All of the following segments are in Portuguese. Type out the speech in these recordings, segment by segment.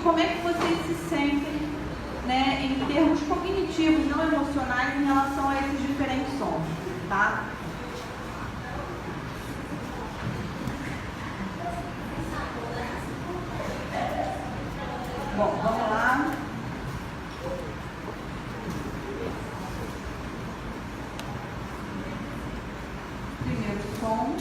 como é que vocês se sentem, né, em termos cognitivos, não emocionais, em relação a esses diferentes sons, tá? Bom, vamos lá. Primeiro som.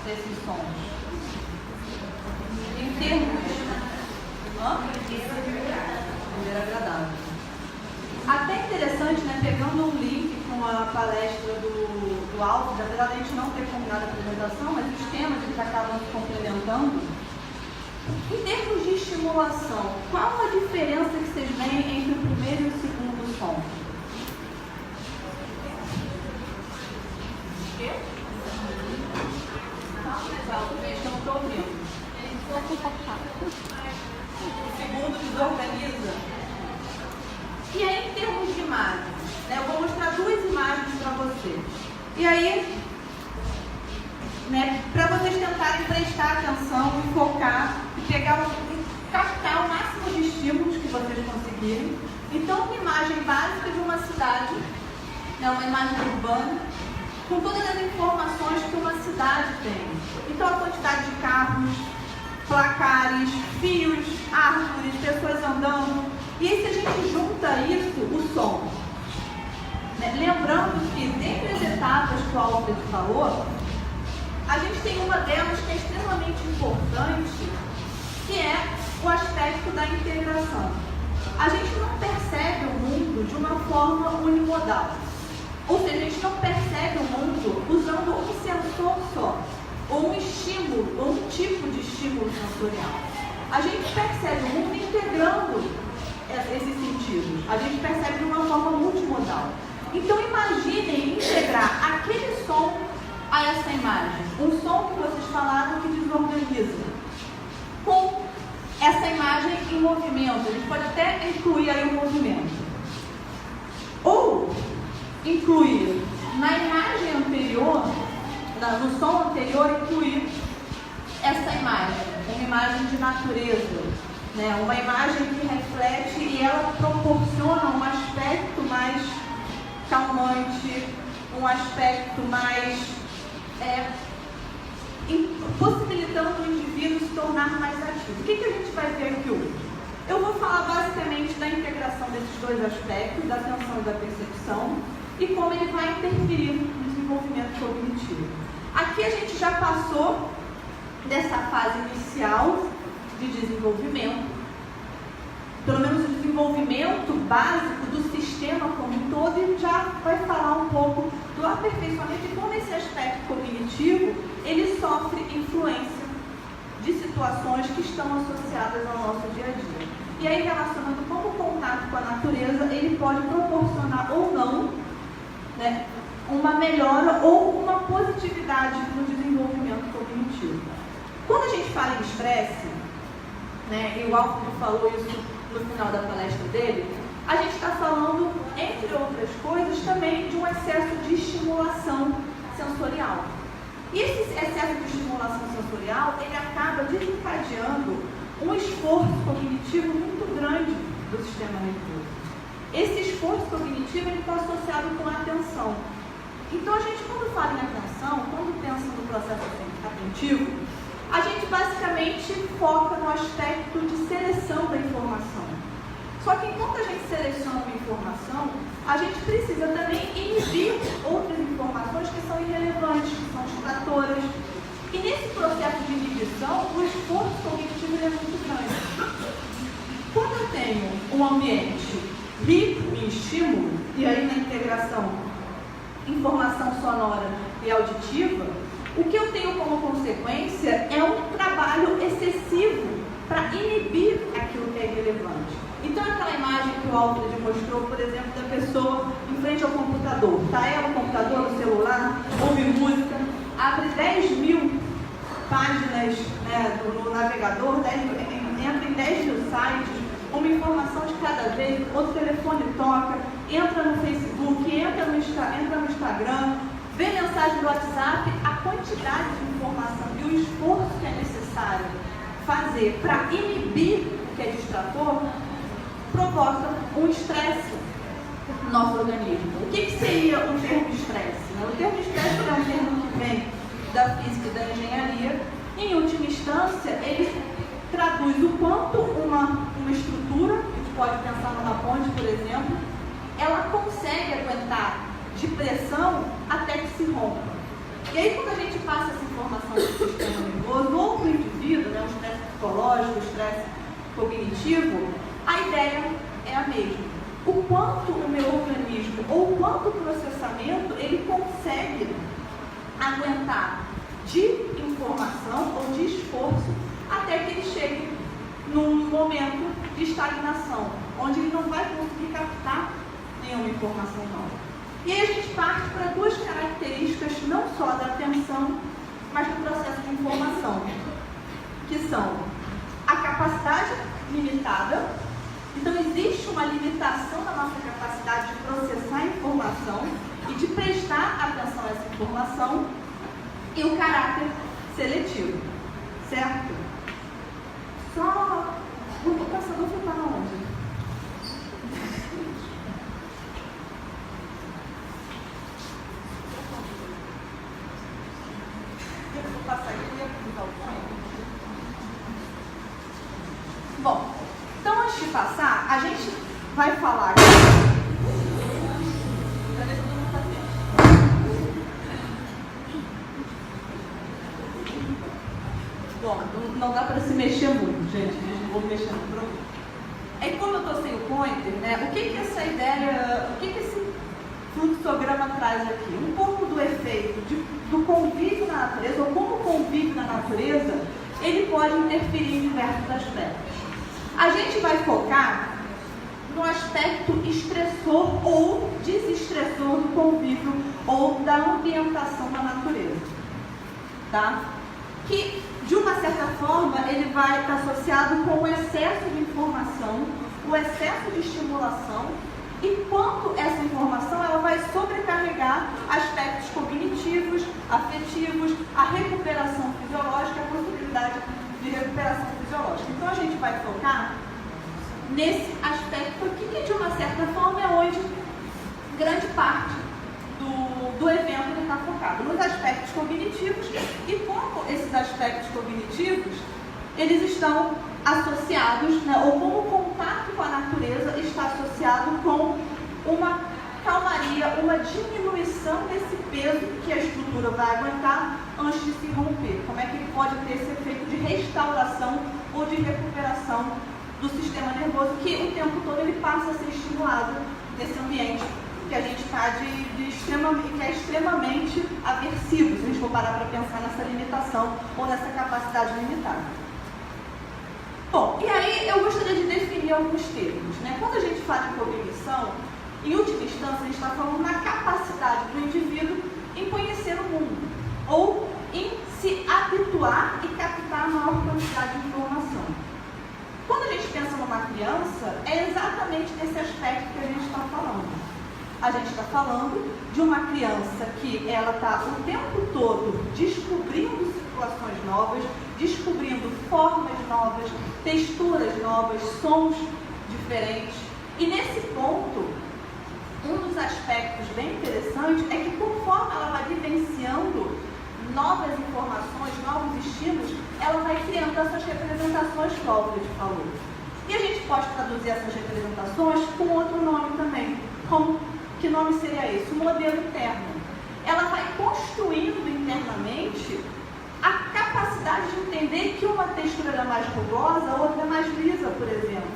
Desses sons em termos agradável. Até interessante, né, pegando um link com a palestra do Alves, apesar de a gente não ter combinado a apresentação, mas os temas eles acabam se complementando. Em termos de estimulação, qual a diferença que vocês veem entre o primeiro e o segundo som? Eu não estou ouvindo. O segundo desorganiza. E aí, em termos de imagens, né, eu vou mostrar duas imagens para vocês. E aí, né, para vocês tentarem prestar atenção e focar e captar o máximo de estímulos que vocês conseguirem. Então, uma imagem básica de uma cidade, né, uma imagem urbana, com todas as informações que uma cidade tem. Então, a quantidade de carros, placares, fios, árvores, pessoas andando. E aí, se a gente junta isso, o som. Né? Lembrando que, dentre as etapas que o Alfred falou, a gente tem uma delas que é extremamente importante, que é o aspecto da integração. A gente não percebe o mundo de uma forma unimodal. Ou seja, a gente não percebe o mundo usando um sensor só, ou um estímulo, ou um tipo de estímulo sensorial. A gente percebe o mundo integrando esses sentidos. A gente percebe de uma forma multimodal. Então, imaginem integrar aquele som a essa imagem. Um som que vocês falaram que desorganiza. Com essa imagem em movimento. A gente pode até incluir aí o movimento. Ou incluir na imagem anterior, no som anterior, incluir essa imagem, uma imagem de natureza, né? Uma imagem que reflete e ela proporciona um aspecto mais calmante, um aspecto mais possibilitando o indivíduo se tornar mais ativo. O que a gente vai ver aqui hoje? Eu vou falar basicamente da integração desses dois aspectos, da atenção e da percepção, e como ele vai interferir no desenvolvimento cognitivo. Aqui a gente já passou dessa fase inicial de desenvolvimento, pelo menos o desenvolvimento básico do sistema como um todo, e já vai falar um pouco do aperfeiçoamento e como esse aspecto cognitivo ele sofre influência de situações que estão associadas ao nosso dia a dia. e aí relacionando como o contato com a natureza, ele pode proporcionar ou não, né, uma melhora ou uma positividade no desenvolvimento cognitivo. Quando a gente fala em estresse, né, e o Álvaro falou isso no final da palestra dele, a gente está falando, entre outras coisas, também de um excesso de estimulação sensorial. E esse excesso de estimulação sensorial, ele acaba desencadeando um esforço cognitivo muito grande do sistema nervoso. Esse esforço cognitivo está associado com a atenção. Então, a gente, quando fala em atenção, quando pensa no processo atentivo, a gente basicamente foca no aspecto de seleção da informação. Só que enquanto a gente seleciona uma informação, a gente precisa também inibir outras informações que são irrelevantes, que são distratoras. E nesse processo de inibição, o esforço cognitivo é muito grande. Quando eu tenho um ambiente rico em estímulo, e aí na integração informação sonora e auditiva, o que eu tenho como consequência é um trabalho excessivo para inibir aquilo que é irrelevante. Então, aquela imagem que o Alfred mostrou, por exemplo, da pessoa em frente ao computador. Está ela no computador, no celular, ouve música, abre 10.000 páginas, né, no navegador, entra em 10.000 sites, uma informação de cada vez, o telefone toca, entra no Facebook, entra no Instagram, vê mensagem do WhatsApp, a quantidade de informação e o esforço que é necessário fazer para inibir o que é distrator, provoca um estresse no nosso organismo. O que seria o termo estresse? O termo estresse é um termo que vem da física e da engenharia. Em última instância, ele traduz o quanto uma estrutura, a gente pode pensar numa ponte, por exemplo, ela consegue aguentar de pressão até que se rompa. E aí, quando a gente passa essa informação para o sistema nervoso ou para o indivíduo, né, o estresse psicológico, o estresse cognitivo, a ideia é a mesma. O quanto o meu organismo ou o quanto o processamento ele consegue aguentar de informação ou de esforço até que ele chegue num momento de estagnação, onde ele não vai conseguir captar nenhuma informação nova. E aí a gente parte para duas características, não só da atenção, mas do processo de informação, que são a capacidade limitada. Então, existe uma limitação na nossa capacidade de processar a informação e de prestar atenção a essa informação, e o caráter seletivo, certo? Só o passador foi para onde? Eu vou passar aqui e aplicar o ponto. Bom, então antes de passar, a gente vai falar aqui. Bom, não dá para se mexer muito, gente. Não vou mexer no programa. É que como eu estou sem o pointer, né? O que essa ideia, o que esse fluxograma traz aqui? Um pouco do efeito do convívio na natureza, ou como o convívio na natureza, ele pode interferir em diversos aspectos. A gente vai focar no aspecto estressor ou desestressor do convívio ou da ambientação da natureza, tá? Que, de uma certa forma, ele vai estar associado com o excesso de informação, o excesso de estimulação e quanto essa informação ela vai sobrecarregar aspectos cognitivos, afetivos, a recuperação fisiológica, a possibilidade de recuperação fisiológica. Então, a gente vai focar nesse aspecto aqui, que de uma certa forma é onde grande parte do evento está focado, nos aspectos cognitivos e como esses aspectos cognitivos eles estão associados, né, ou como o contato com a natureza está associado com uma calmaria, uma diminuição desse peso que a estrutura vai aguentar antes de se romper. Como é que ele pode ter esse efeito de restauração ou de recuperação do sistema nervoso, que o tempo todo ele passa a ser estimulado nesse ambiente que a gente está que é extremamente aversivo, se a gente for parar para pensar nessa limitação ou nessa capacidade limitada. Bom, e aí eu gostaria de definir definir alguns termos, né? Quando a gente fala em cognição, em última instância, a gente está falando na capacidade do indivíduo em conhecer o mundo, ou em se habituar e captar a maior quantidade de informação. Quando a gente pensa numa criança, é exatamente nesse aspecto que a gente está falando. A gente está falando de uma criança que ela está o tempo todo descobrindo situações novas, descobrindo formas novas, texturas novas, sons diferentes. E nesse ponto, um dos aspectos bem interessantes é que conforme ela vai vivenciando novas informações, novos estímulos, ela vai criando essas representações que o Alfred falou. E a gente pode traduzir essas representações com outro nome também. Que nome seria esse? O modelo interno. Ela vai construindo internamente a capacidade de entender que uma textura é mais rugosa, a outra é mais lisa, por exemplo.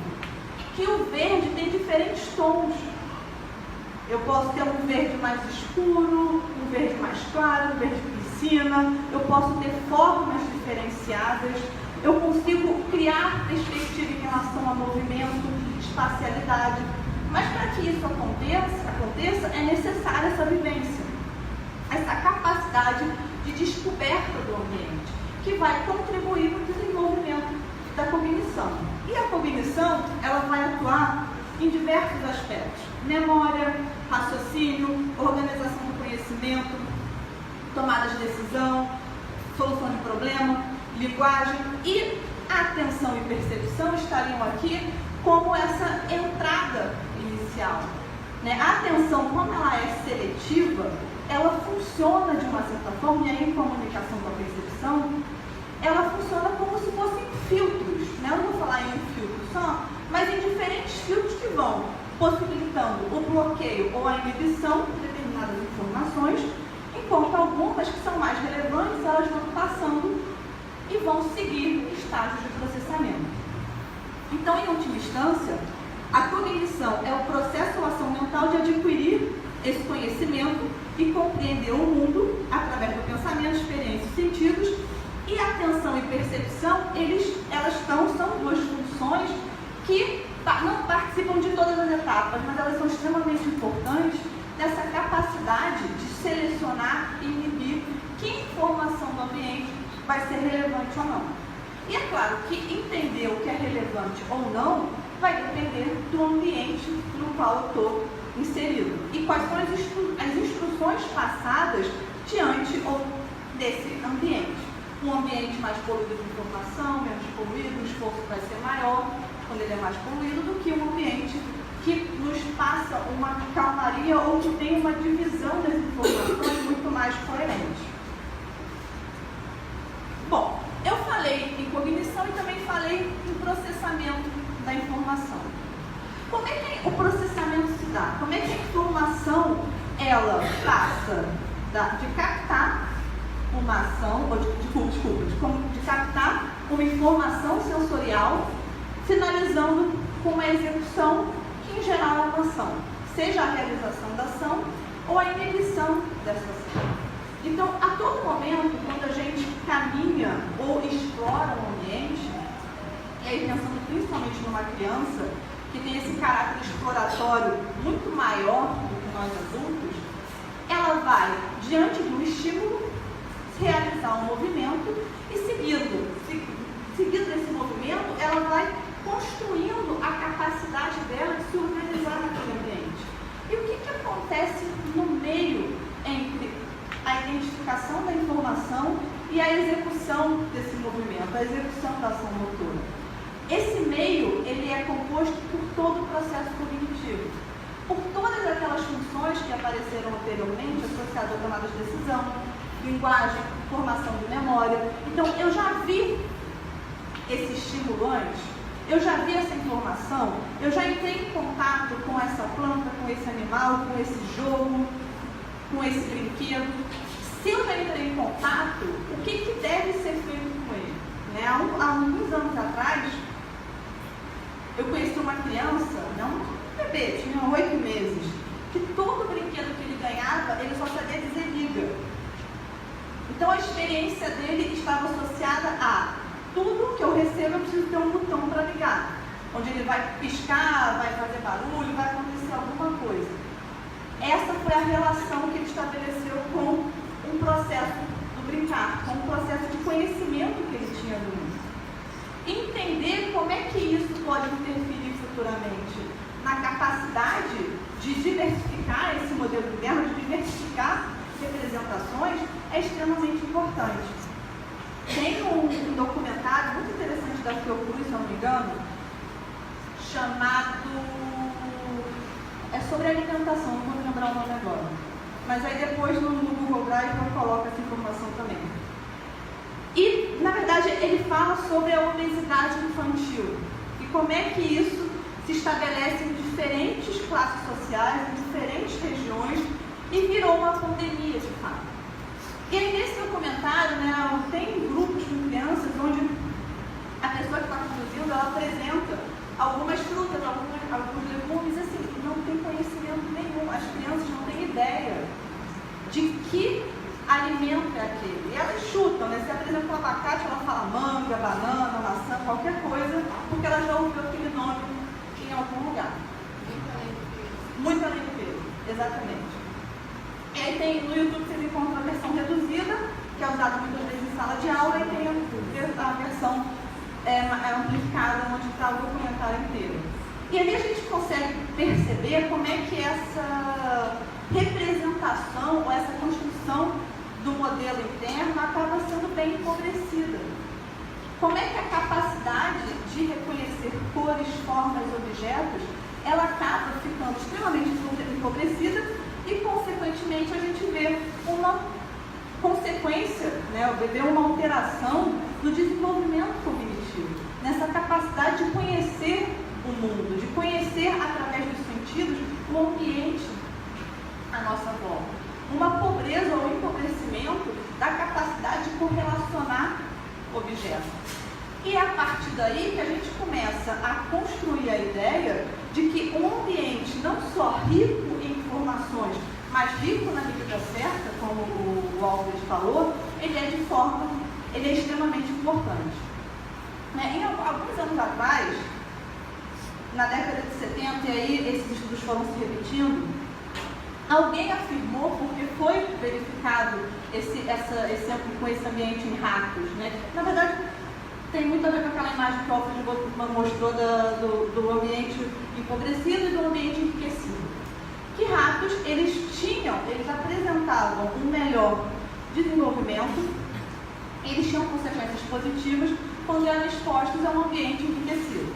Que o verde tem diferentes tons. Eu posso ter um verde mais escuro, um verde mais claro, um verde piscina. Eu posso ter formas diferenciadas. Eu consigo criar perspectiva em relação a movimento, espacialidade. Mas para que isso aconteça, é necessária essa vivência, essa capacidade de descoberta do ambiente, que vai contribuir para o desenvolvimento da cognição. E a cognição, ela vai atuar em diversos aspectos: memória, raciocínio, organização do conhecimento, tomada de decisão, solução de problema, linguagem, e atenção e percepção estariam aqui como essa entrada inicial. A atenção, quando ela é seletiva, ela funciona de uma certa forma, e aí em comunicação com a percepção, ela funciona como se fossem filtros. Eu não vou falar em um filtro só, mas em diferentes filtros que vão possibilitando o bloqueio ou a inibição de determinadas informações, enquanto algumas que são mais relevantes, elas vão passando e vão seguir estágios de processamento. Então, em última instância, a cognição é o processo ou ação mental de adquirir esse conhecimento e compreender o mundo através do pensamento, experiência e sentidos. E atenção e percepção, são duas funções que não participam de todas as etapas, mas elas são extremamente importantes nessa capacidade de selecionar e inibir que informação do ambiente vai ser relevante ou não. E é claro que entender o que é relevante ou não vai depender do ambiente no qual eu estou inserido e quais são as instruções passadas diante desse ambiente. Um ambiente mais poluído de informação, menos poluído, o esforço vai ser maior quando ele é mais poluído do que um ambiente que nos passa uma calmaria ou que tem uma divisão das informações muito mais coerente. Bom, eu falei em cognição e também falei em processamento da informação. Como é que o processamento se dá? Como é que a informação ela passa de captar uma ação, de captar uma informação sensorial, finalizando com uma execução que em geral é uma ação, seja a realização da ação ou a inibição dessa ação. Então, a todo momento, quando a gente caminha ou explora um ambiente, e aí pensando principalmente numa criança que tem esse caráter exploratório muito maior do que nós adultos, ela vai, diante do estímulo, realizar um movimento e seguido desse movimento, ela vai construindo a capacidade dela de se organizar naquele ambiente. E o que acontece no meio entre a identificação da informação e a execução desse movimento, a execução da ação motora? Esse meio, ele é composto por todo o processo cognitivo, por todas aquelas funções que apareceram anteriormente associadas à tomada de decisão, linguagem, formação de memória. Então, eu já vi esse estímulo antes, eu já vi essa informação, eu já entrei em contato com essa planta, com esse animal, com esse jogo, com esse brinquedo. Se eu já entrei em contato, o que deve ser feito com ele? Há alguns anos atrás, eu conheci uma criança, um bebê, tinha 8 meses, que todo brinquedo que ele ganhava, ele só sabia dizer liga. Então a experiência dele estava associada a tudo que eu recebo, eu preciso ter um botão para ligar. onde ele vai piscar, vai fazer barulho, vai acontecer alguma coisa. Essa foi a relação que ele estabeleceu com um processo do brincar, com um processo de conhecimento que ele tinha do mundo. Entender como é que isso pode interferir futuramente na capacidade de diversificar esse modelo interno, de diversificar representações, é extremamente importante. Tem um documentário muito interessante da Fiocruz, se eu não me engano, chamado... é sobre alimentação, não vou lembrar o nome agora. Mas aí depois no Google Drive eu coloco essa informação também. E, na verdade, ele fala sobre a obesidade infantil e como é que isso se estabelece em diferentes classes sociais, em diferentes regiões, e virou uma pandemia, de fato. E aí, nesse documentário, né, tem grupos com crianças onde a pessoa que está conduzindo, ela apresenta algumas frutas, alguns legumes, assim, não tem conhecimento nenhum. As crianças não têm ideia de que alimento é aquele. E elas chutam, né? Se apresenta um abacate, ela fala manga, banana, maçã, qualquer coisa, porque ela já ouviu aquele nome em algum lugar. Muito além do peso, exatamente. E aí tem, no YouTube vocês encontram a versão reduzida, que é usada muitas vezes em sala de aula, e tem a versão amplificada, onde está o documentário inteiro. E ali a gente consegue perceber como é que essa representação, ou essa construção do modelo interno acaba sendo bem empobrecida. Como é que a capacidade de reconhecer cores, formas, objetos, ela acaba ficando extremamente empobrecida e, consequentemente, a gente vê uma consequência, né, vê uma alteração no desenvolvimento cognitivo, nessa capacidade de conhecer o mundo, de conhecer através dos sentidos o ambiente à nossa volta. Uma pobreza ou empobrecimento da capacidade de correlacionar objetos. E é a partir daí que a gente começa a construir a ideia de que um ambiente não só rico em informações, mas rico na medida certa, como o Albert falou, ele é extremamente importante. Em alguns anos atrás, na década de 70, e aí esses estudos foram se repetindo, alguém afirmou, porque foi verificado com esse ambiente em ratos, né? Na verdade, tem muito a ver com aquela imagem que o Alfred mostrou do ambiente empobrecido e do ambiente enriquecido. Que ratos, eles apresentavam um melhor desenvolvimento, eles tinham consequências positivas quando eram expostos a um ambiente enriquecido.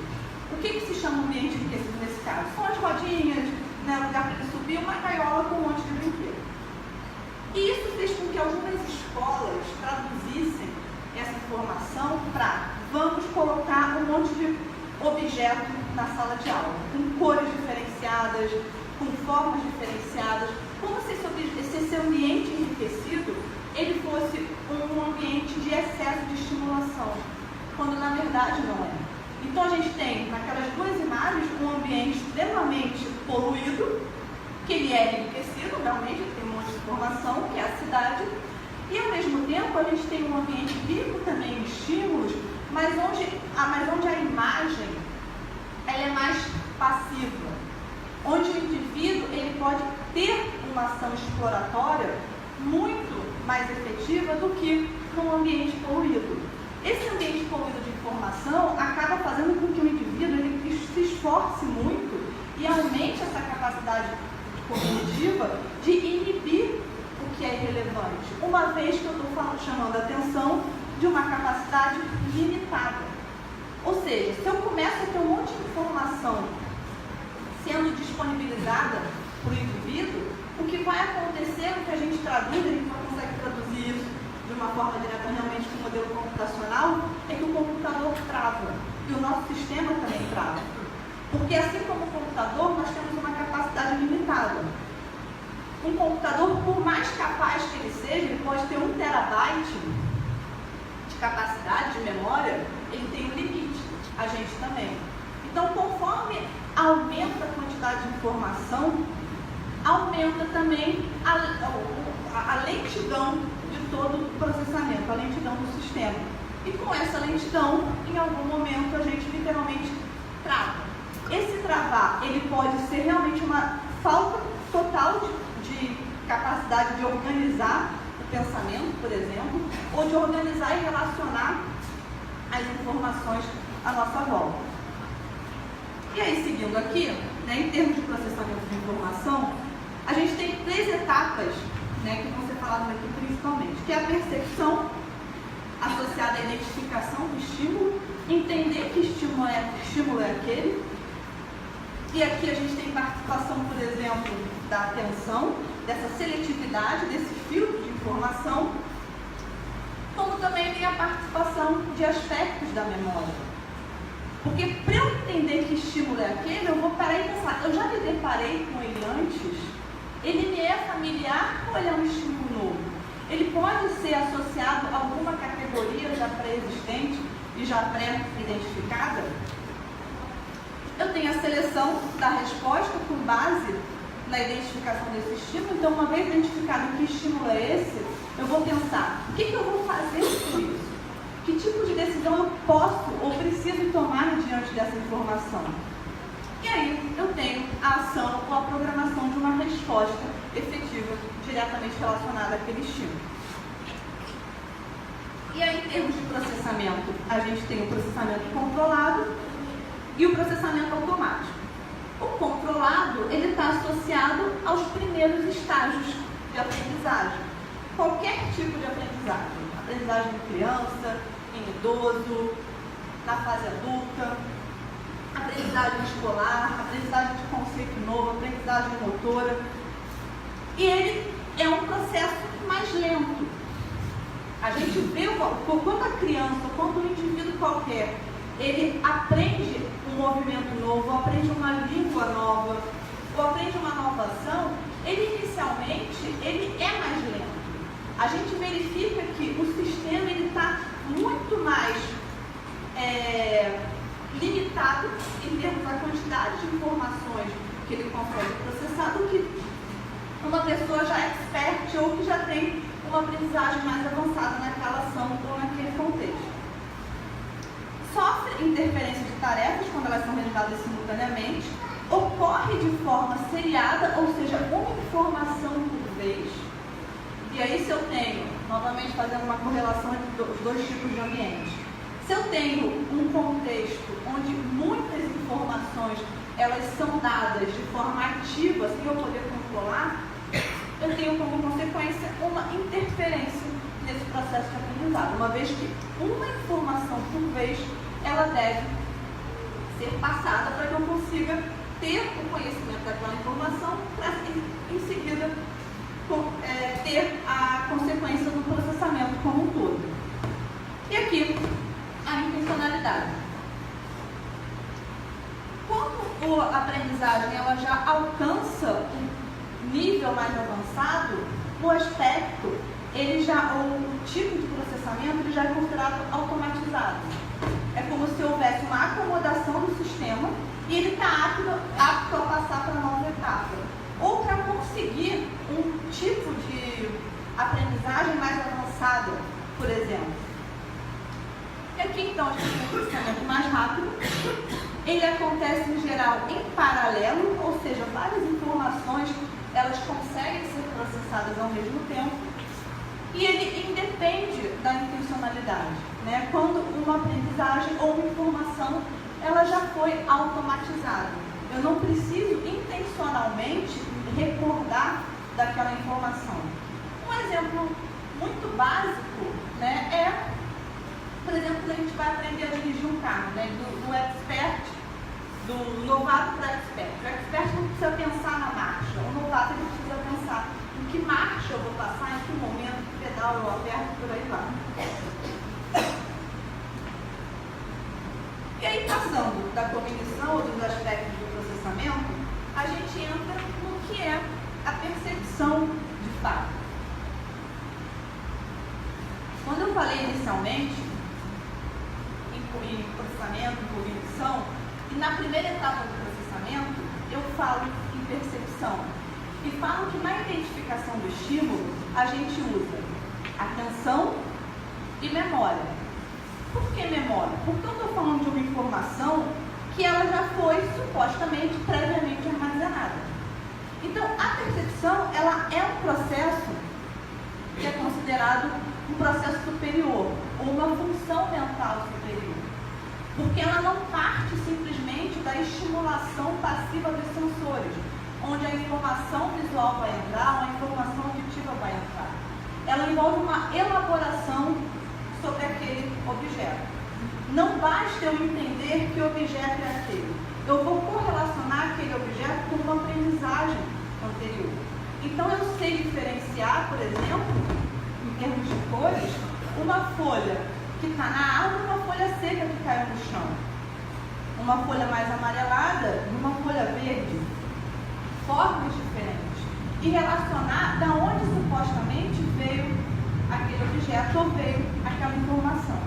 O que se chama ambiente enriquecido nesse caso? São as rodinhas, né, o lugar para ele subir, uma gaiola com um monte de brinquedo. E isso fez com que algumas escolas traduzissem essa informação para vamos colocar um monte de objeto na sala de aula, com cores diferenciadas, com formas diferenciadas, como se esse ambiente enriquecido ele fosse um ambiente de excesso de estimulação, quando na verdade não é. Então a gente tem naquelas duas imagens um ambiente extremamente poluído, que ele é enriquecido, realmente ele tem um monte de informação, que é a cidade, e ao mesmo tempo a gente tem um ambiente rico também em estímulos, mas onde a imagem ela é mais passiva, onde o indivíduo ele pode ter uma ação exploratória muito mais efetiva do que num ambiente poluído. Esse ambiente poluído de informação acaba fazendo com que o indivíduo ele se esforce muito e aumente essa capacidade cognitiva de inibir o que é irrelevante, uma vez que eu estou chamando a atenção de uma capacidade limitada. Ou seja, se eu começo a ter um monte de informação sendo disponibilizada para o indivíduo, o que vai acontecer, o que a gente traduz, a gente não consegue traduzir isso de uma forma direta realmente com o modelo computacional, é que o computador trava e o nosso sistema também trava. Porque assim como o computador, nós temos uma capacidade limitada. Um computador, por mais capaz que ele seja, ele pode ter 1 terabyte de capacidade de memória, ele tem um limite, a gente também. Então, conforme aumenta a quantidade de informação, aumenta também a lentidão de todo o processamento, a lentidão do sistema. E com essa lentidão, em algum momento, a gente literalmente trava. Esse travar, ele pode ser realmente uma falta total de capacidade de organizar o pensamento, por exemplo, ou de organizar e relacionar as informações à nossa volta. E aí, seguindo aqui, né, em termos de processamento de informação, a gente tem 3 etapas, né, que vão ser faladas aqui principalmente, que é a percepção, associada à identificação do estímulo, entender que estímulo é aquele. E aqui a gente tem participação, por exemplo, da atenção, dessa seletividade, desse filtro de informação, como também tem a participação de aspectos da memória. Porque para eu entender que estímulo é aquele, eu vou parar e pensar, eu já me deparei com ele antes? Ele me é familiar ou ele é um estímulo novo? Ele pode ser associado a alguma categoria já pré-existente e já pré-identificada? Eu tenho a seleção da resposta com base na identificação desse estímulo. Então, uma vez identificado que estímulo é esse, eu vou pensar, o que eu vou fazer com isso? Que tipo de decisão eu posso ou preciso tomar diante dessa informação? E aí, eu tenho a ação ou a programação de uma resposta efetiva diretamente relacionada àquele estímulo. E aí, em termos de processamento, a gente tem o processamento controlado e o processamento automático. O controlado, ele está associado aos primeiros estágios de aprendizagem. Qualquer tipo de aprendizagem. Aprendizagem de criança, em idoso, na fase adulta, aprendizagem escolar, aprendizagem de conceito novo, aprendizagem motora. E ele é um processo mais lento. A gente vê quando a criança, quando um indivíduo qualquer, ele aprende um movimento novo, aprende uma língua nova, ou aprende uma nova ação, ele inicialmente ele é mais lento. A gente verifica que o sistema está muito mais limitado em termos da quantidade de informações que ele consegue processar do que uma pessoa já expert ou que já tem uma aprendizagem mais avançada naquela ação ou naquele contexto. Sofre interferência de tarefas quando elas são realizadas simultaneamente, ocorre de forma seriada, ou seja, uma informação por vez. E aí, se eu tenho, novamente fazendo uma correlação entre os 2 tipos de ambientes, se eu tenho um contexto onde muitas informações elas são dadas de forma ativa, sem eu poder controlar, eu tenho como consequência uma interferência nesse processo de aprendizado, uma vez que uma informação por vez ela deve ser passada para que eu consiga ter o conhecimento daquela informação para em seguida ter a consequência do processamento como um todo. E aqui, a intencionalidade. Quando a aprendizagem ela já alcança um nível mais avançado, o aspecto, o tipo de processamento ele já é considerado automatizado. É como se houvesse uma acomodação do sistema e ele está apto a passar para a nova etapa. Ou para conseguir um tipo de aprendizagem mais avançada, por exemplo. E aqui, então, a gente tem um processamento mais rápido. Ele acontece, em geral, em paralelo, ou seja, várias informações elas conseguem ser processadas ao mesmo tempo. E ele independe da intencionalidade, né? Quando uma aprendizagem ou uma informação ela já foi automatizada. Eu não preciso intencionalmente recordar daquela informação. Um exemplo muito básico, né, é, por exemplo, quando a gente vai aprender a dirigir um carro, né, do expert, do novato para o expert. O expert não precisa pensar na marcha, o novato ele precisa pensar em que marcha eu vou passar, em que momento, que pedal eu aperto, por aí vai. E aí, passando da cognição ou dos aspectos do processamento, a gente entra no que é a percepção de fato. Quando eu falei inicialmente em processamento, em cognição, e na primeira etapa do processamento, eu falo em percepção. E falo que na identificação do estímulo, a gente usa atenção e memória. Por que memória? Porque eu estou falando de uma informação que ela já foi supostamente previamente armazenada. Então, a percepção, ela é um processo que é considerado um processo superior, ou uma função mental superior, porque ela não parte simplesmente da estimulação passiva dos sensores, onde a informação visual vai entrar, ou a informação auditiva vai entrar. Ela envolve uma elaboração sobre aquele objeto. Não basta eu entender que objeto é aquele. Eu vou correlacionar aquele objeto com uma aprendizagem anterior. Então eu sei diferenciar, por exemplo, em termos de cores, uma folha que está na árvore e uma folha seca que caiu no chão. Uma folha mais amarelada e uma folha verde. Formas diferentes. E relacionar da onde supostamente veio aquele objeto ou veio aquela informação.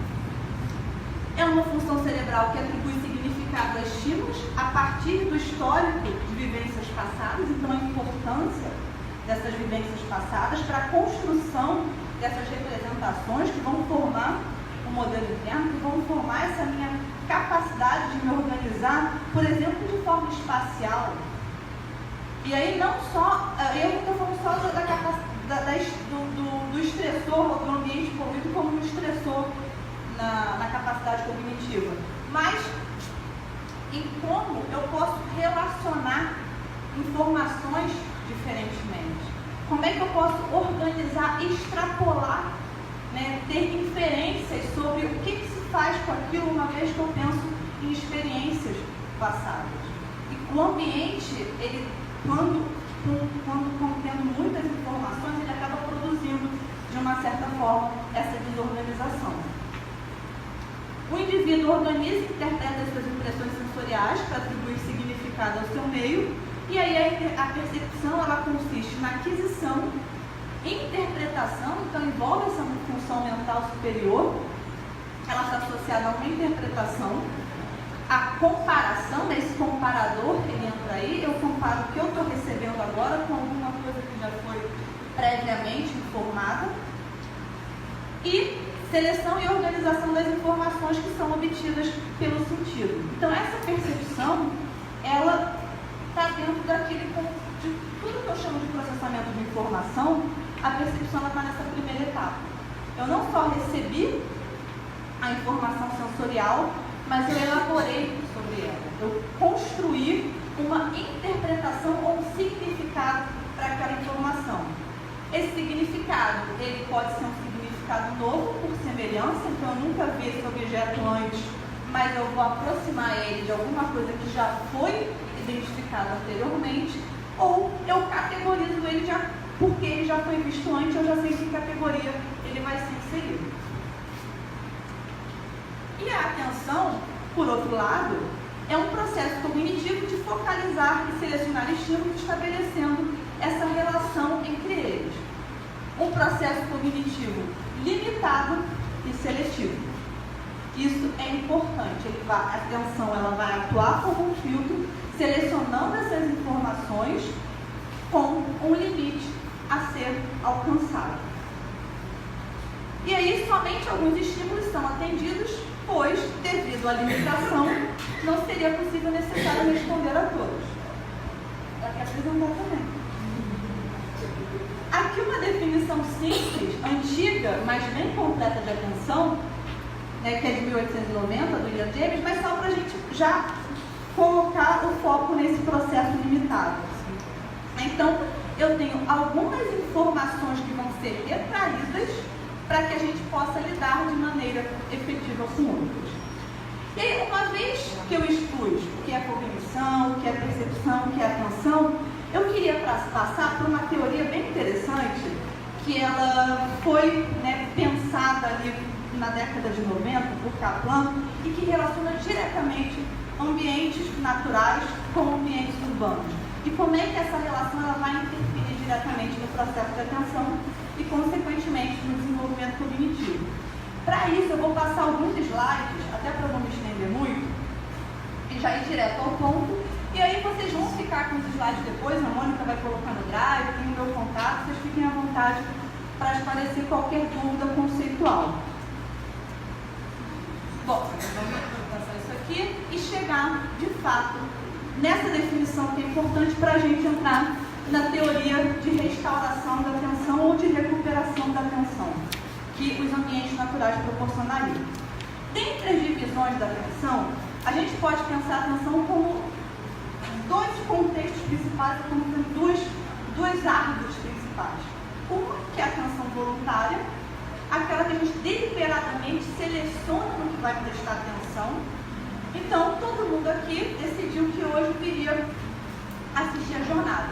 É uma função cerebral que atribui significado a estímulos a partir do histórico de vivências passadas, então a importância dessas vivências passadas para a construção dessas representações que vão formar o modelo interno, que vão formar essa minha capacidade de me organizar, por exemplo, de forma espacial. E aí não só, eu não estou falando só do estressor, do ambiente poluído como um estressor na capacidade cognitiva, mas em como eu posso relacionar informações diferentemente. Como é que eu posso organizar, extrapolar, né, ter inferências sobre o que se faz com aquilo uma vez que eu penso em experiências passadas. E o ambiente, ele, quando contendo muitas informações, ele acaba produzindo, de uma certa forma, essa desorganização. O indivíduo organiza e interpreta as suas impressões sensoriais para atribuir significado ao seu meio, e aí a percepção, ela consiste na aquisição, interpretação, então envolve essa função mental superior, ela está associada a uma interpretação, a comparação, esse comparador, ele entra aí, eu comparo o que eu estou recebendo agora com alguma coisa que já foi previamente informada, e seleção e organização das informações que são obtidas pelo sentido. Então, essa percepção, ela está dentro de tudo que eu chamo de processamento de informação. A percepção está nessa primeira etapa. Eu não só recebi a informação sensorial, mas eu elaborei sobre ela. Eu construí uma interpretação ou um significado para aquela informação. Esse significado, ele pode ser um significado novo por semelhança, então eu nunca vi esse objeto antes, mas eu vou aproximar ele de alguma coisa que já foi identificada anteriormente, ou eu categorizo ele já, porque ele já foi visto antes, eu já sei em que categoria ele vai ser inserido. E a atenção, por outro lado, é um processo cognitivo de focalizar e selecionar estímulos, estabelecendo essa relação entre eles. Um processo cognitivo limitado e seletivo. Isso é importante. A atenção, ela vai atuar como um filtro, selecionando essas informações com um limite a ser alcançado. E aí, somente alguns estímulos são atendidos, pois, devido à limitação, não seria possível necessário responder a todos. Dá para apresentar também. Aqui uma definição simples, antiga, mas bem completa de atenção, né, que é de 1890, do William James, mas só para a gente já colocar o foco nesse processo limitado. Então, eu tenho algumas informações que vão ser retraídas para que a gente possa lidar de maneira efetiva com outras. E aí, uma vez que eu expus o que é cognição, o que é percepção, o que é atenção, eu queria passar por uma teoria bem interessante, que ela foi, né, pensada ali na década de 90 por Kaplan e que relaciona diretamente ambientes naturais com ambientes urbanos. E como é que essa relação ela vai interferir diretamente no processo de atenção e, consequentemente, no desenvolvimento cognitivo. Para isso, eu vou passar alguns slides, até para não me estender muito, e já ir direto ao ponto. E aí vocês vão ficar com os slides depois, a Mônica vai colocar no drive, tem o meu contato, vocês fiquem à vontade para esclarecer qualquer dúvida conceitual. Bom, vamos passar isso aqui. aqui e chegar, de fato, nessa definição que é importante para a gente entrar na teoria de restauração da atenção ou de recuperação da atenção, que os ambientes naturais proporcionariam. Dentre as divisões da atenção, a gente pode pensar a atenção como dois contextos principais, como dois âmbitos principais. Uma que é a atenção voluntária, aquela que a gente deliberadamente seleciona no que vai prestar atenção. Então, todo mundo aqui decidiu que hoje viria assistir a jornada.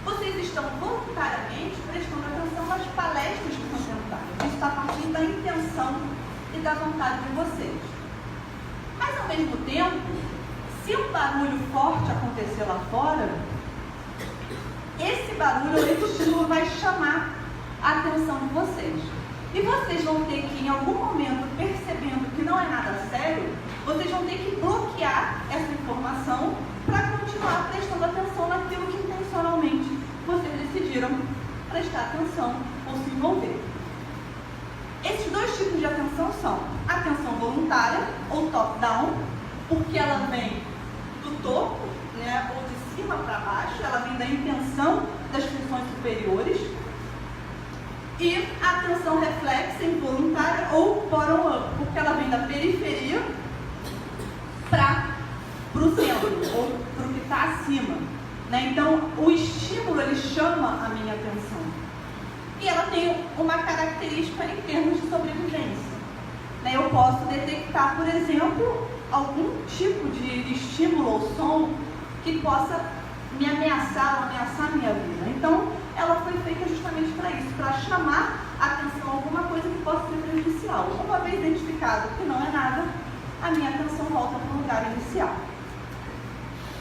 Vocês estão voluntariamente prestando atenção nas palestras que estão sendo dadas. Isso está partindo da intenção e da vontade de vocês. Mas, ao mesmo tempo, se um barulho forte acontecer lá fora, esse barulho, esse estímulo vai chamar a atenção de vocês. E vocês vão ter que, em algum momento, percebendo que não é nada sério, vocês vão ter que bloquear essa informação para continuar prestando atenção naquilo que intencionalmente vocês decidiram prestar atenção ou se envolver. Esses dois tipos de atenção são a atenção voluntária, ou top-down, porque ela vem do topo, né, ou de cima para baixo, ela vem da intenção das funções superiores. E a atenção reflexa, involuntária, ou bottom-up, porque ela vem da periferia para o centro, ou para o que está acima. Né? Então, o estímulo, ele chama a minha atenção. E ela tem uma característica em termos de sobrevivência. Né? Eu posso detectar, por exemplo, algum tipo de estímulo ou som que possa me ameaçar ou ameaçar a minha vida. Então, ela foi feita justamente para isso, para chamar a atenção a alguma coisa que possa ser prejudicial. Uma vez identificado que não é nada, a minha atenção volta para o lugar inicial.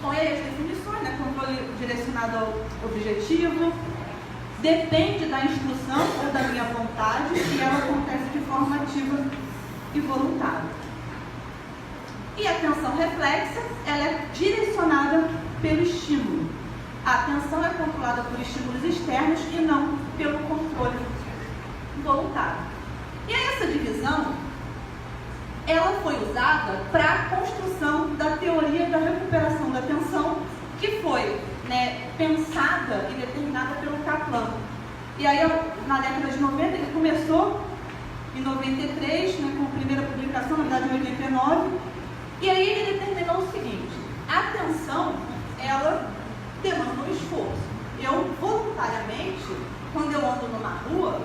Bom, e aí as definições, né? Controle direcionado ao objetivo, depende da instrução ou da minha vontade e ela acontece de forma ativa e voluntária. E a atenção reflexa, ela é direcionada pelo estímulo. A atenção é controlada por estímulos externos e não pelo controle voluntário. E aí essa divisão, ela foi usada para a construção da teoria da recuperação da atenção, que foi, né, pensada e determinada pelo Kaplan. E aí, na década de 90, ele começou em 93, né, com a primeira publicação, na verdade em 89, e aí ele determinou o seguinte: a atenção, ela demanda um esforço. Eu, voluntariamente, quando eu ando numa rua,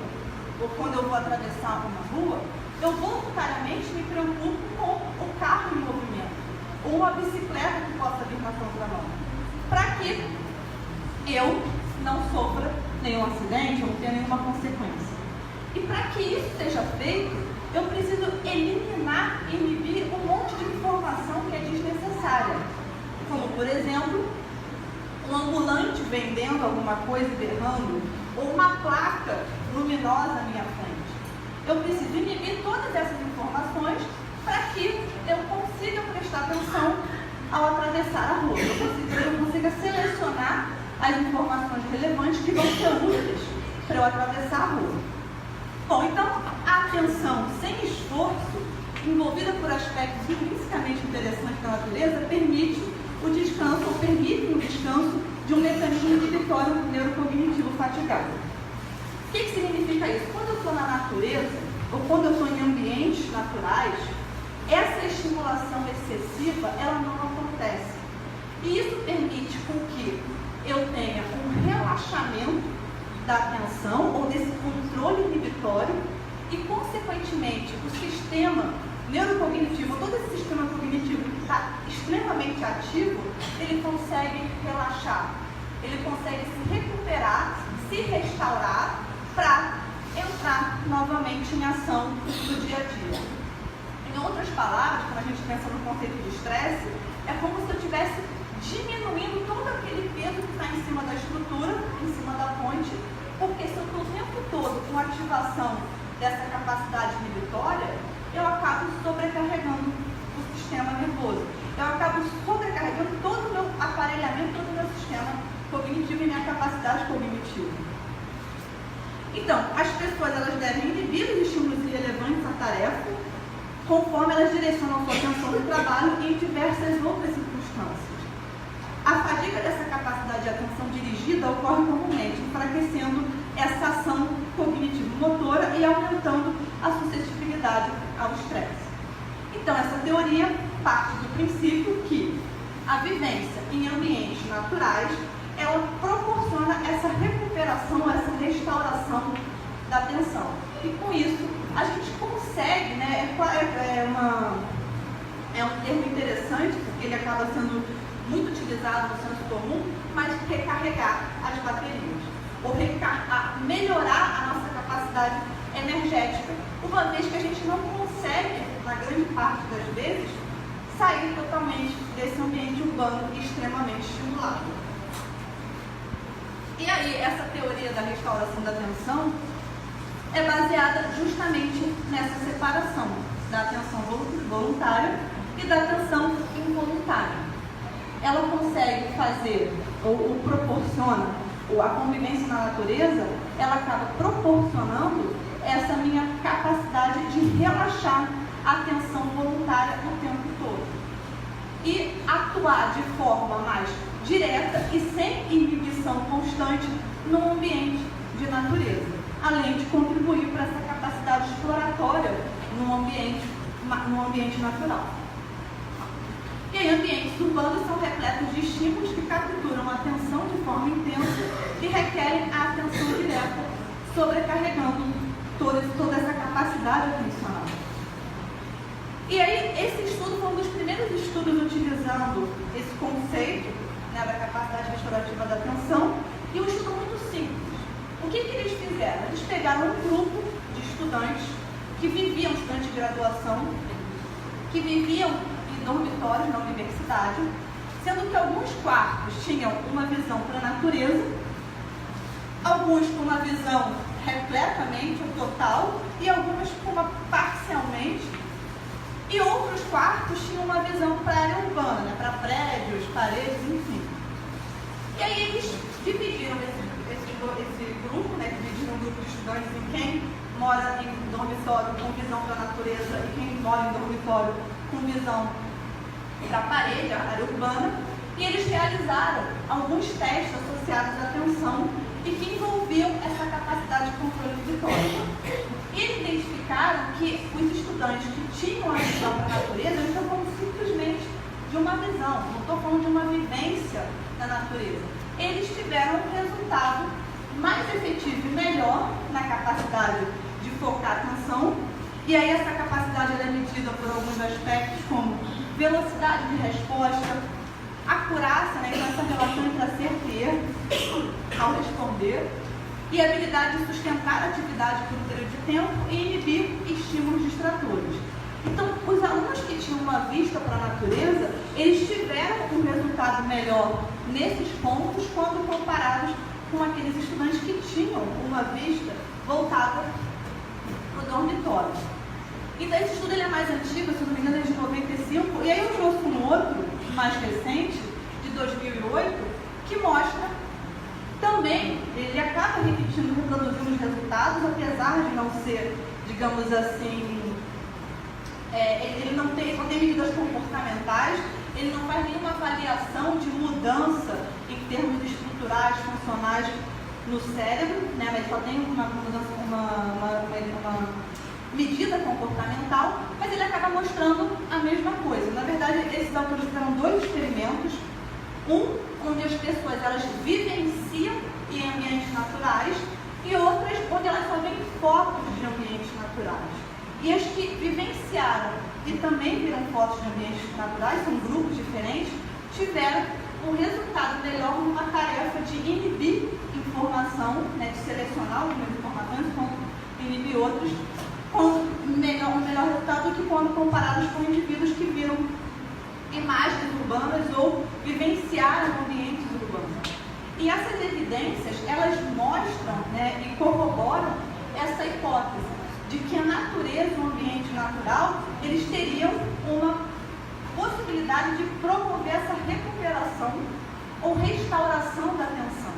ou quando eu vou atravessar uma rua, eu voluntariamente me preocupo com o carro em movimento, ou uma bicicleta que possa vir na contramão, para que eu não sofra nenhum acidente ou não tenha nenhuma consequência. E para que isso seja feito, eu preciso eliminar, inibir um monte de informação que é desnecessária, como, por exemplo, um ambulante vendendo alguma coisa e berrando, ou uma placa luminosa à minha frente. Eu preciso inibir todas essas informações para que eu consiga prestar atenção ao atravessar a rua. Eu consiga selecionar as informações relevantes que vão ser úteis para eu atravessar a rua. Bom, então, a atenção sem esforço, envolvida por aspectos intrinsecamente interessantes da natureza, permite o descanso, ou permite o descanso de um mecanismo inibitório neurocognitivo fatigado. O que significa isso? Quando eu estou na natureza, ou quando eu estou em ambientes naturais, essa estimulação excessiva, ela não acontece. E isso permite com que eu tenha um relaxamento da atenção, ou desse controle inibitório, e, consequentemente, o sistema neurocognitivo, todo esse sistema cognitivo que está extremamente ativo, ele consegue relaxar, ele consegue se recuperar, se restaurar para entrar novamente em ação no dia a dia. Em outras palavras, quando a gente pensa no conceito de estresse, é como se eu estivesse diminuindo todo aquele peso que está em cima da estrutura, em cima da ponte, porque se eu estou o tempo todo com ativação dessa capacidade inibitória, eu acabo sobrecarregando o sistema nervoso. Eu acabo sobrecarregando todo o meu aparelhamento, todo o meu sistema cognitivo e minha capacidade cognitiva. Então, as pessoas, elas devem inibir os estímulos irrelevantes à tarefa, conforme elas direcionam sua atenção no trabalho e em diversas outras circunstâncias. A fadiga dessa capacidade de atenção dirigida ocorre comumente, enfraquecendo essa ação cognitivo-motora e aumentando a suscetibilidade ao estresse. Então, essa teoria parte do princípio que a vivência em ambientes naturais, ela proporciona essa recuperação, essa restauração da atenção. E com isso, a gente consegue, né, é um termo interessante, porque ele acaba sendo muito utilizado no senso comum, mas recarregar as baterias, ou melhorar a nossa capacidade energética, uma vez que a gente não consegue, na grande parte das vezes, sair totalmente desse ambiente urbano extremamente estimulado. E aí, essa teoria da restauração da atenção é baseada justamente nessa separação da atenção voluntária e da atenção involuntária. Ela consegue fazer, ou proporciona, a convivência na natureza, ela acaba proporcionando essa minha capacidade de relaxar a atenção voluntária o tempo todo. E atuar de forma mais direta e sem inibição constante no ambiente de natureza, além de contribuir para essa capacidade exploratória no ambiente natural. E aí, ambientes urbanos são repletos de estímulos que capturam a atenção de forma intensa e requerem a atenção direta, sobrecarregando toda essa capacidade atencional. E aí, esse estudo foi um dos primeiros estudos utilizando esse conceito, né, da capacidade restaurativa da atenção, e um estudo muito simples. O que eles fizeram? Eles pegaram um grupo de estudantes que viviam, estudantes de graduação, que viviam em dormitórios na universidade, sendo que alguns quartos tinham uma visão para a natureza, alguns com uma visão repletamente ou total, e alguns com uma parcialmente, e outros quartos tinham uma visão para a área urbana, né, para prédios, paredes, enfim. E aí eles dividiram esse grupo, né, dividiram um grupo de estudantes em quem mora em dormitório com visão para a natureza e quem mora em dormitório com visão para a parede, a área urbana, e eles realizaram alguns testes associados à atenção e que envolviam essa capacidade de controle auditório. E eles identificaram que os estudantes que tinham a visão para a natureza, eu estou falando simplesmente de uma visão, não estou falando de uma vivência da natureza. Eles tiveram um resultado mais efetivo e melhor na capacidade de focar a atenção, e aí essa capacidade ela é medida por alguns aspectos como velocidade de resposta, acurácia, né, então essa relação entre acerto e erro ao responder, e a habilidade de sustentar a atividade por um período de tempo e inibir estímulos distratores. Então, os alunos que tinham uma vista para a natureza, eles tiveram um resultado melhor nesses pontos quando comparados com aqueles estudantes que tinham uma vista voltada para o dormitório. Então, esse estudo ele é mais antigo, se não me engano, é de 95, e aí eu trouxe um outro, mais recente, de 2008, que mostra também, ele acaba reproduzindo os resultados, apesar de não ser, digamos assim, ele não tem medidas comportamentais, ele não faz nenhuma avaliação de mudança em termos estruturais, funcionais no cérebro, né? Mas só tem uma medida comportamental, mas ele acaba mostrando a mesma coisa. Na verdade, esses autores fizeram dois experimentos, um onde as pessoas elas vivenciam em ambientes naturais e outras onde elas só veem fotos de ambientes naturais. E as que vivenciaram e também viram fotos de ambientes naturais, são grupos diferentes, tiveram um resultado melhor numa tarefa de inibir informação, né, de selecionar algumas informações, como inibir outras, com um melhor resultado do que quando comparados com indivíduos que viram imagens urbanas ou vivenciaram ambientes urbanos. E essas evidências, elas mostram, né, e corroboram essa hipótese de que a natureza, o ambiente natural, eles teriam uma possibilidade de promover essa recuperação ou restauração da atenção.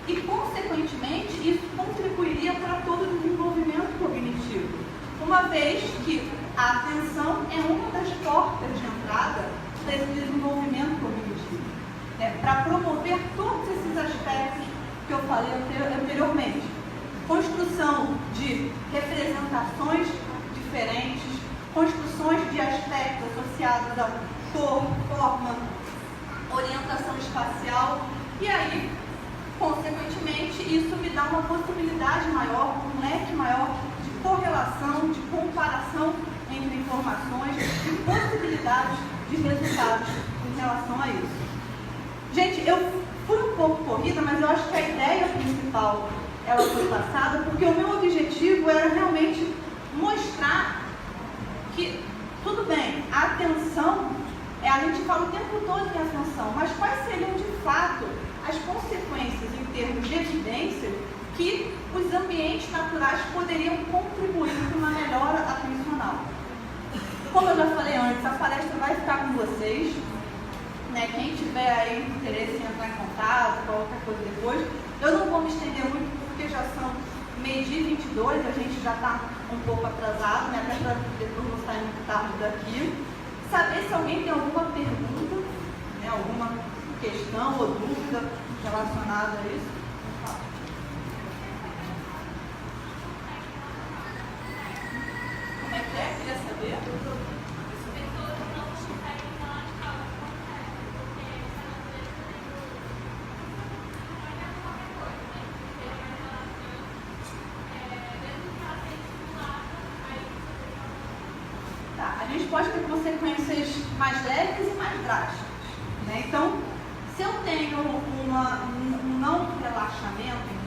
E, consequentemente, isso contribuiria para todo o desenvolvimento cognitivo. uma vez que a atenção é uma das portas de entrada desse desenvolvimento cognitivo, para promover todos esses aspectos que eu falei anteriormente. Construção de representações diferentes, construções de aspectos associados a cor, forma, orientação espacial, e aí, consequentemente, isso me dá uma possibilidade maior, um leque maior de correlação, de comparação entre informações e possibilidades de resultados em relação a isso. Gente, eu fui um pouco corrida, mas eu acho que a ideia principal ela foi passada, porque o meu objetivo era realmente mostrar que, tudo bem, a atenção, a gente fala o tempo todo em atenção, mas quais seriam de fato as consequências em termos de evidência que os ambientes naturais poderiam contribuir para uma melhora atencional. Como eu já falei antes, a palestra vai ficar com vocês, quem tiver aí interesse em entrar em contato, qualquer coisa depois. Eu não vou me estender muito porque já são 12h22, a gente já está um pouco atrasado, até para depois não sair muito tarde daqui. Saber se alguém tem alguma pergunta, alguma questão ou dúvida relacionada a isso. Como é que é? Queria saber? A gente pode ter consequências mais leves e mais drásticas. Então, se eu tenho um não relaxamento